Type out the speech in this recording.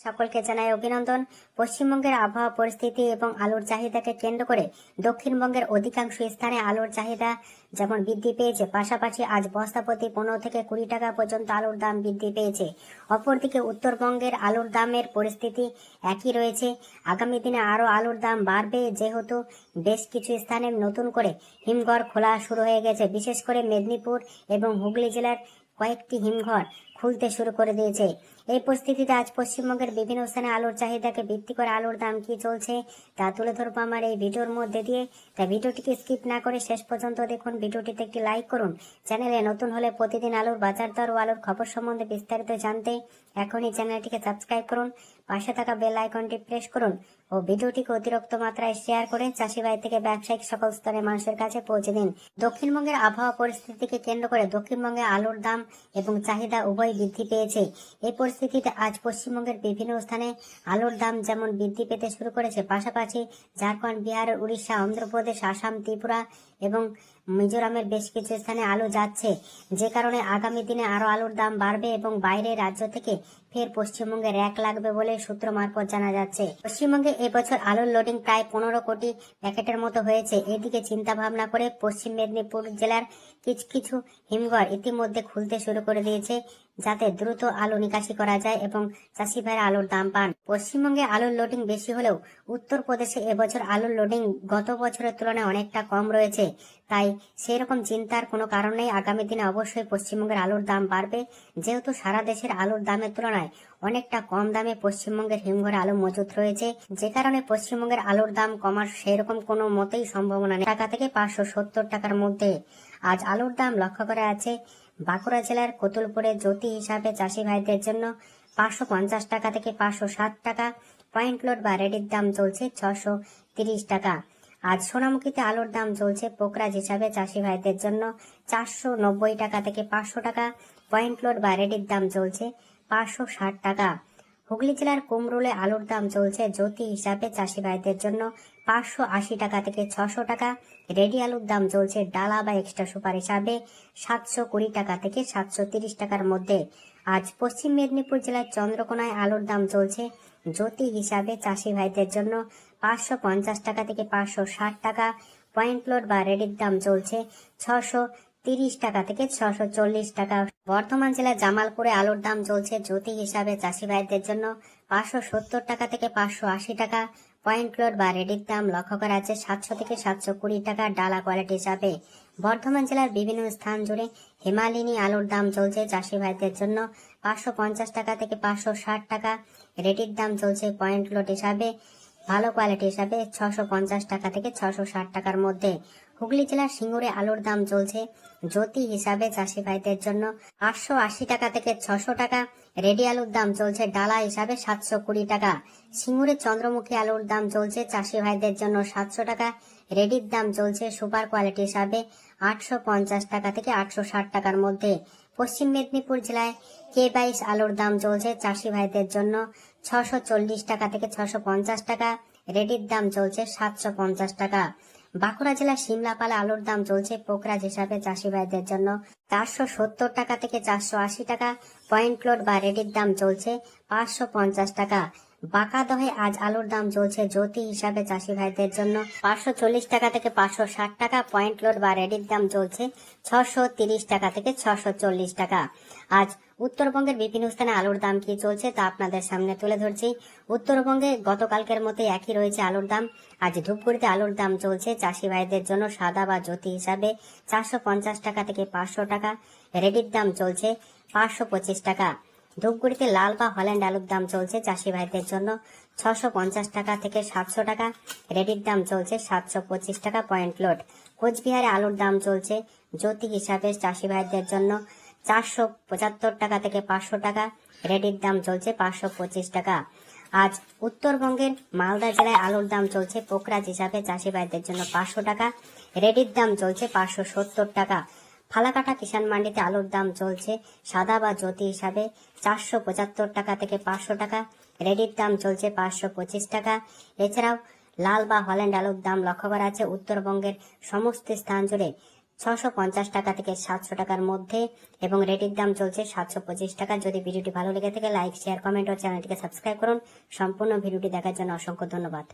সকলকে জানাই অভিনন্দন। পশ্চিমবঙ্গের আবহাওয়া পরিস্থিতি এবং আলুর চাহিদাকে কেন্দ্র করে দক্ষিণবঙ্গের অধিকাংশ স্থানে আলুর চাহিদা যেমন বৃদ্ধি পেয়েছে, পাশাপাশি আজ বস্তা প্রতি 15 থেকে 20 টাকা পর্যন্ত আলুর দাম বৃদ্ধি পেয়েছে। অপরদিকে উত্তরবঙ্গের আলুর দামের পরিস্থিতি একই রয়েছে। আগামী দিনে আরও আলুর দাম বাড়বে, যেহেতু বেশ কিছু স্থানে নতুন করে হিমঘর খোলা শুরু হয়ে গেছে। বিশেষ করে মেদিনীপুর এবং হুগলি জেলার কয়েকটি হিমঘর খুলতে শুরু করে দিয়েছে। এই পরিস্থিতিতে আজ পশ্চিমবঙ্গের বিভিন্ন স্থানে আলুর চাহিদাকে ভিত্তি করে আলুর দাম কি চলছে তা তুলে ধরবো আমার এই ভিডিওর মধ্যে দিয়ে। তাই ভিডিওটিকে স্কিপ না করে শেষ পর্যন্ত দেখুন। ভিডিওটিতে একটি লাইক করুন। চ্যানেলে নতুন হলে প্রতিদিন আলুর বাজার দর ও আলুর খবর সম্বন্ধে বিস্তারিত জানতে এখনই চ্যানেলটিকে সাবস্ক্রাইব করুন, পাশে থাকা বেল আইকনটি প্রেস করুন ও ভিডিওটিকে অতিরিক্ত মাত্রায় শেয়ার করে চাষি ভাই থেকে ব্যবসায়িক সকল স্তরের মানুষের কাছে পৌঁছে দিন। দক্ষিণবঙ্গের আবহাওয়া পরিস্থিতিকে কেন্দ্র করে দক্ষিণবঙ্গে আলুর দাম এবং চাহিদা উভয় বৃদ্ধি পেয়েছে। এই পরিস্থিতিতে আজ পশ্চিমবঙ্গের বিভিন্ন স্থানে আলুর দাম যেমন বৃদ্ধি পেতে শুরু করেছে, পাশাপাশি ঝাড়খণ্ড, বিহার, উড়িষ্যা, অন্ধ্রপ্রদেশ, আসাম, ত্রিপুরা এবং মিজোরামের বেশ কিছু স্থানে আলু যাচ্ছে, যে কারণে আগামী দিনে আরো আলুর দাম বাড়বে এবং বাইরের রাজ্য থেকে ফের পশ্চিমবঙ্গে র্যাক লাগবে বলে সূত্র মারফত জানা যাচ্ছে। পশ্চিমবঙ্গে এবছর আলুর লোডিং প্রায় 15 কোটি প্যাকেটের মতো হয়েছে। এদিকে চিন্তা ভাবনা করে পশ্চিম মেদিনীপুর জেলার কিছু কিছু হিমঘর ইতিমধ্যে খুলতে শুরু করে দিয়েছে, যাতে দ্রুত আলু নিকাশি করা যায় এবং চাষি ভাইরা আলুর দাম পান। পশ্চিমবঙ্গে আলুর লোডিং বেশি হলেও উত্তরপ্রদেশে এবছর আলুর লোডিং গত বছরের তুলনায় অনেকটা কম রয়েছে। তাই সেই রকম চিন্তার কোনো কারণ নেই। আগামী দিনে অবশ্যই পশ্চিমবঙ্গের আলুর দাম বাড়বে, যেহেতু সারা দেশের আলুর দামের তুলনায় অনেকটা কম দামে পশ্চিমবঙ্গের হিমঘরে আলু মজুত রয়েছে, যে কারণে পশ্চিমবঙ্গের আলুর দাম কমার সেরকম কোনো মতেই সম্ভাবনা নেই। টাকা থেকে 570 টাকার মধ্যে আজ আলুর দাম লক্ষ্য করা আছে। বাঁকুড়া জেলার কতুলপুরে জ্যোতি হিসাবে চাষি ভাইদের জন্য 550 টাকা থেকে 560 টাকা, পয়েন্ট লোড বা রেডির দাম চলছে 630 টাকা। আজ সোনামুখীতে আলুর দাম চলছে পোকরাজ হিসাবে চাষি ভাইদের জন্য 490 টাকা থেকে 500 টাকা, পয়েন্ট লোড বা রেডির দাম চলছে 560 টাকা। হুগলি জেলার কুমরুলে আলুর দাম চলছে জ্যোতি হিসাবে চাষি ভাইদের জন্য 580 টাকা থেকে 600 টাকা, রেডি আলুর দাম চলছে ডালা বা এক্সট্রা সুপার হিসাবে 720 টাকা থেকে 730 টাকার মধ্যে। আজ পশ্চিম মেদিনীপুর জেলার চন্দ্রকোনায় আলুর দাম চলছে জ্যোতি হিসাবে চাষি ভাইদের জন্য 550 টাকা থেকে 560 টাকা, পয়েন্ট লোড বা রেডির দাম চলছে 630 টাকা থেকে 640 টাকা। বর্ধমান জেলার জামালপুরে আলুর দাম চলছে জ্যোতি হিসাবে চাষি ভাইদের জন্য 570 টাকা থেকে 580 টাকা, পয়েন্ট লোড বা রেডির দাম লক্ষ্য করা আছে 700 থেকে 720 টাকা ডালা কোয়ালিটি হিসাবে। বর্ধমান জেলার বিভিন্ন স্থান জুড়ে হিমালিনী আলুর দাম চলছে চাষি ভাইদের জন্য 550 টাকা থেকে 560 টাকা, রেডির দাম চলছে পয়েন্ট লোড হিসাবে ভালো কোয়ালিটি হিসাবে 650 টাকা থেকে 660 টাকার মধ্যে। হুগলি জেলার সিঙ্গুরে আলুর দাম চলছে জ্যোতি হিসাবে চাষি ভাইদের জন্য 580 টাকা থেকে 600 টাকা, রেডি আলুর দাম চলছে ডালা হিসাবে 720 টাকা। সিঙ্গুরে চন্দ্রমুখী আলুর দাম চলছে চাষি ভাইদের জন্য 700 টাকা, রেডির দাম চলছে সুপার কোয়ালিটি হিসাবে 850 টাকা থেকে 860 টাকার মধ্যে। পশ্চিম মেদিনীপুর জেলায় K22 আলুর দাম চলছে চাষি ভাইদের জন্য 640 টাকা থেকে 650 টাকা, রেডির দাম চলছে 750 টাকা। বাঁকুড়া জেলার সিমলাপালে আলুর দাম চলছে পোকরাজ হিসাবে চাষি ভাইদের জন্য 470 টাকা থেকে 480 টাকা, পয়েন্ট লোড বা রেডির দাম চলছে 550 টাকা। বাঁকাদহে আজ আলুর দাম চলছে জ্যোতি হিসাবে চাষি ভাইদের জন্য 540 টাকা থেকে 560 টাকা, পয়েন্ট লোড বা রেডির দাম চলছে 630 টাকা থেকে 640 টাকা। আজ উত্তরবঙ্গের বিভিন্ন স্থানে আলুর দাম কি চলছে তা আপনাদের সামনে তুলে ধরছি। উত্তরবঙ্গে গতকালকের মতো একই রয়েছে আলুর দাম। আজ ধূপগুড়িতে আলুর দাম চলছে চাষি ভাইদের জন্য সাদা বা জ্যোতি হিসাবে 450 টাকা থেকে 500 টাকা, রেডির দাম চলছে 525 টাকা। ধূপগুড়িতে লাল বা হল্যান্ড আলুর দাম চলছে চাষি ভাইদের জন্য 650 টাকা থেকে 700 টাকা, রেডির দাম চলছে 725 টাকা, পয়েন্ট লোড। কোচবিহারে আলুর দাম চলছে জ্যোতি হিসাবে চাষি ভাইদের জন্য 475 টাকা থেকে 500 টাকা, রেডির দাম চলছে 525 টাকা। আজ উত্তরবঙ্গের মালদা জেলায় আলুর দাম চলছে পোকরাজ হিসাবে চাষি ভাইদের জন্য 500 টাকা, রেডির দাম চলছে 570 টাকা। ফালাকাটা কিষান মান্ডিতে আলুর দাম চলছে সাদা বা জ্যোতি হিসাবে 475 টাকা থেকে 500 টাকা, রেডির দাম চলছে 525 টাকা। এছাড়াও লাল বা হল্যান্ড আলুর দাম লক্ষ্য করা আছে উত্তরবঙ্গের সমস্ত স্থান জুড়ে 650 টাকা থেকে 700 টাকার মধ্যে এবং রেডির দাম চলছে 725 টাকা। যদি ভিডিওটি ভালো লেগে থাকে লাইক, শেয়ার, কমেন্ট ও চ্যানেলটিকে সাবস্ক্রাইব করুন। সম্পূর্ণ ভিডিওটি দেখার জন্য অসংখ্য ধন্যবাদ।